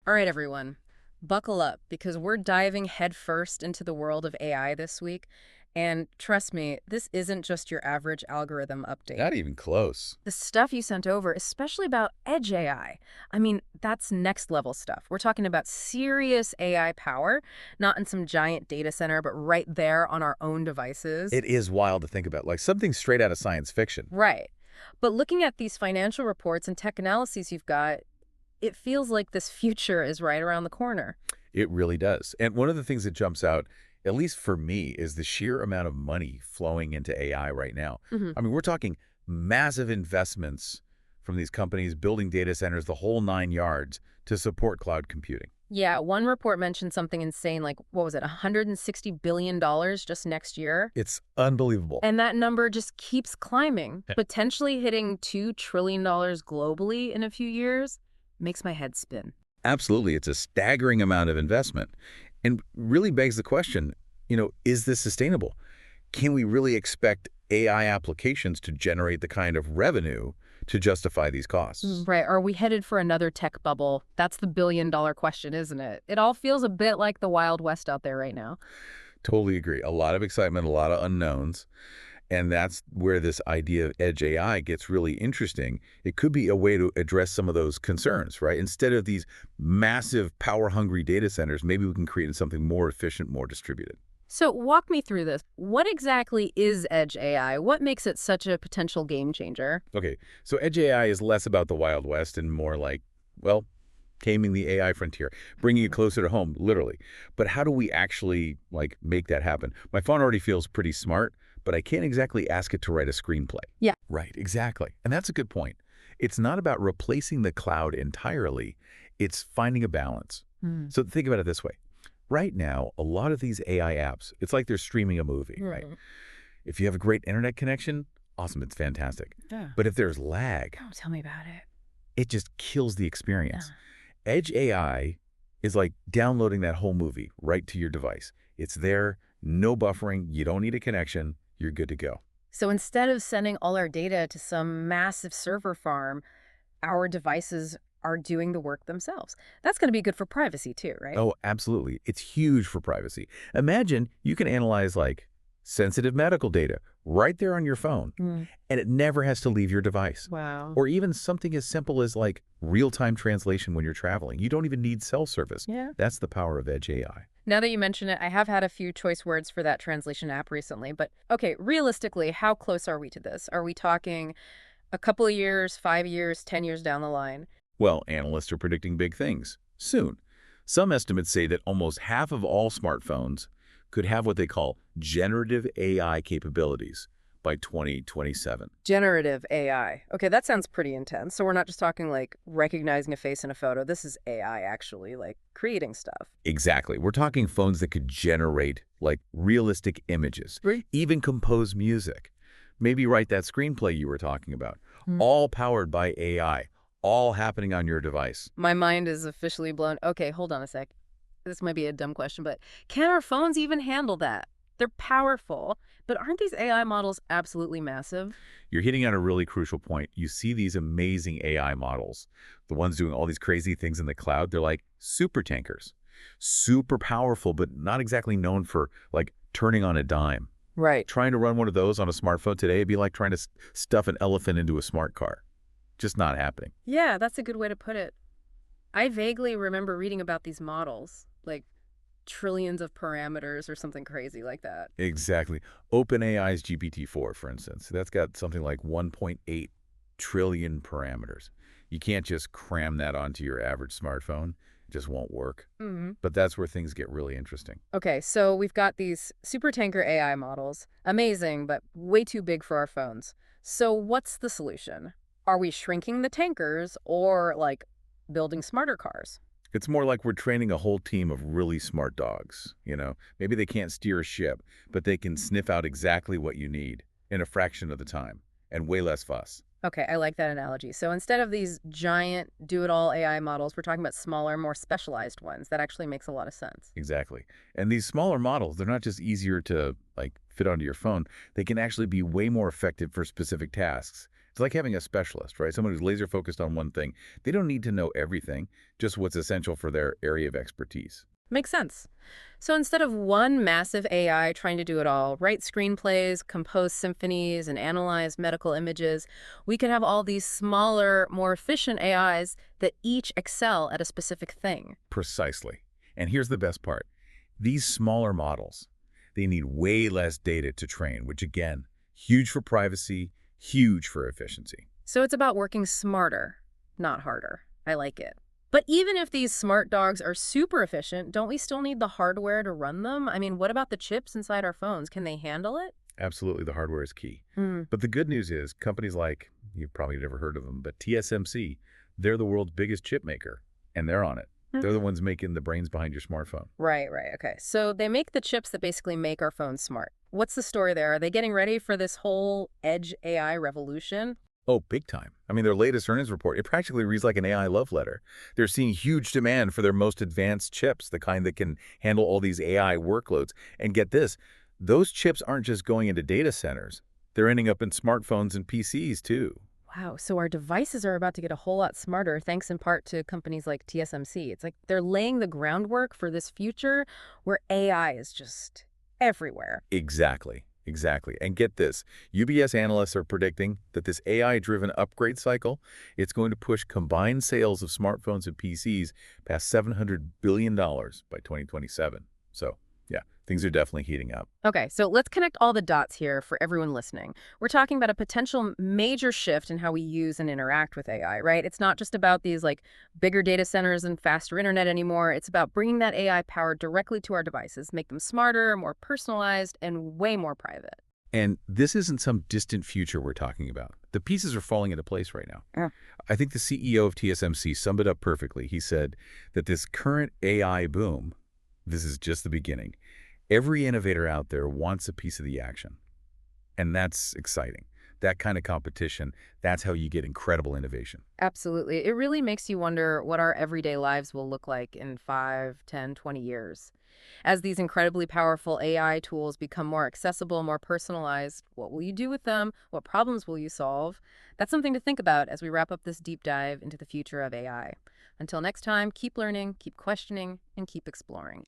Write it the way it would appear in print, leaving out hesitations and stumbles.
All right, everyone, buckle up because we're diving headfirst into the world of AI this week. And trust me, this isn't just your average algorithm update. Not even close. The stuff you sent over, especially about edge AI, I mean, that's next level stuff. We're talking about serious AI power, not in some giant data center, but right there on our own devices. It is wild to think about, like something straight out of science fiction. Right. But looking at these financial reports and tech analyses you've got, it feels like this future is right around the corner. It really does. And one of the things that jumps out, at least for me, is the sheer amount of money flowing into AI right now. Hmm. I mean, we're talking massive investments from these companies building data centers, the whole 9 yards, to support cloud computing. Yeah, one report mentioned something insane like, what was it, $160 billion just next year? It's unbelievable. And that number just keeps climbing, Yeah. potentially hitting $2 trillion globally in a few years. Makes my head spin. Absolutely. It's a staggering amount of investment and really begs the question, is this sustainable? Can we really expect AI applications to generate the kind of revenue to justify these costs? Right. Are we headed for another tech bubble? That's the billion-dollar question, isn't it? It all feels a bit like the Wild West out there right now. Totally agree. A lot of excitement, a lot of unknowns. And that's where this idea of edge AI gets really interesting. It could be a way to address some of those concerns, right? Instead of these massive power-hungry data centers, maybe we can create something more efficient, more distributed. So walk me through this. What exactly is edge AI? What makes it such a potential game changer? Okay, so edge AI is less about the Wild West and more like, well, taming the AI frontier, bringing it closer to home, literally. But how do we actually, make that happen? My phone already feels pretty smart, but I can't exactly ask it to write a screenplay. Yeah. Right, exactly. And that's a good point. It's not about replacing the cloud entirely. It's finding a balance. Hmm. So think about it this way. Right now, a lot of these AI apps, it's like they're streaming a movie, right? Hmm. If you have a great internet connection, awesome, it's fantastic. Yeah. But if there's lag, Oh, tell me about it. it just kills the Yeah. experience. Edge AI is like downloading that whole movie right to your device. It's there, no buffering, you don't need a connection, you're good to go. So instead of sending all our data to some massive server farm, our devices are doing the work themselves. That's going to be good for privacy too, right? Oh, absolutely. It's huge for privacy. Imagine you can analyze sensitive medical data right there on your phone, Mm. and it never has to leave your device. Wow. Or even something as simple as real-time translation when you're traveling. You don't even need cell service. Yeah. That's the power of Edge AI. Now that you mention it, I have had a few choice words for that translation app recently. But okay, realistically, how close are we to this? Are we talking a couple of years, 5 years, 10 years down the line? Well, analysts are predicting big things soon. Some estimates say that almost half of all smartphones could have what they call generative AI capabilities by 2027. Generative AI. Okay, that sounds pretty intense. So we're not just talking like recognizing a face in a photo. This is AI actually, like creating stuff. Exactly. We're talking phones that could generate realistic images, Right. even compose music, maybe write that screenplay you were talking about, Hmm. all powered by AI, all happening on your device. My mind is officially blown. Okay, hold on a sec. This might be a dumb question, but can our phones even handle that? They're powerful, but aren't these AI models absolutely massive? You're hitting on a really crucial point. You see these amazing AI models, the ones doing all these crazy things in the cloud, they're like super tankers, super powerful, but not exactly known for turning on a dime. Right. Trying to run one of those on a smartphone today would be like trying to stuff an elephant into a smart car. Just not happening. Yeah, that's a good way to put it. I vaguely remember reading about these models, like trillions of parameters or something crazy like that. Exactly. OpenAI's GPT-4, for instance, that's got something like 1.8 trillion parameters. You can't just cram that onto your average smartphone. It just won't work. Hmm. But that's where things get really interesting. Okay, so we've got these super tanker AI models. Amazing, but way too big for our phones. So what's the solution? Are we shrinking the tankers or building smarter cars? It's more like we're training a whole team of really smart dogs. Maybe they can't steer a ship, but they can sniff out exactly what you need in a fraction of the time and way less fuss. Okay, I like that analogy. So instead of these giant do-it-all AI models, we're talking about smaller, more specialized ones. That actually makes a lot of sense. Exactly. And these smaller models, they're not just easier to fit onto your phone. They can actually be way more effective for specific tasks. It's like having a specialist, right? Someone who's laser focused on one thing. They don't need to know everything, just what's essential for their area of expertise. Makes sense. So instead of one massive AI trying to do it all, write screenplays, compose symphonies, and analyze medical images, we could have all these smaller, more efficient AIs that each excel at a specific thing. Precisely. And here's the best part. These smaller models, they need way less data to train, which again, huge for privacy, huge for efficiency. So it's about working smarter, not harder. I like it. But even if these smart dogs are super efficient, don't we still need the hardware to run them? I mean, what about the chips inside our phones? Can they handle it? Absolutely, the hardware is key. Hmm. But the good news is companies like, you've probably never heard of them, but TSMC, they're the world's biggest chip maker, and they're on it. They're the ones making the brains behind your smartphone. Right, right. Okay. So they make the chips that basically make our phones smart. What's the story there? Are they getting ready for this whole edge AI revolution? Oh, big time. I mean, their latest earnings report, it practically reads like an AI love letter. They're seeing huge demand for their most advanced chips, the kind that can handle all these AI workloads. And get this, those chips aren't just going into data centers. They're ending up in smartphones and PCs too. Wow. So our devices are about to get a whole lot smarter, thanks in part to companies like TSMC. It's like they're laying the groundwork for this future where AI is just everywhere. Exactly. Exactly. And get this, UBS analysts are predicting that this AI-driven upgrade cycle, it's going to push combined sales of smartphones and PCs past $700 billion by 2027. So, yeah, things are definitely heating up. Okay, so let's connect all the dots here for everyone listening. We're talking about a potential major shift in how we use and interact with AI, right? It's not just about these like bigger data centers and faster internet anymore. It's about bringing that AI power directly to our devices, make them smarter, more personalized, and way more private. And this isn't some distant future we're talking about. The pieces are falling into place right now. Yeah. I think the CEO of TSMC summed it up perfectly. He said that this current AI boom, this is just the beginning. Every innovator out there wants a piece of the action, and that's exciting. That kind of competition, that's how you get incredible innovation. Absolutely. It really makes you wonder what our everyday lives will look like in 5, 10, 20 years. As these incredibly powerful AI tools become more accessible, more personalized, what will you do with them? What problems will you solve? That's something to think about as we wrap up this deep dive into the future of AI. Until next time, keep learning, keep questioning, and keep exploring.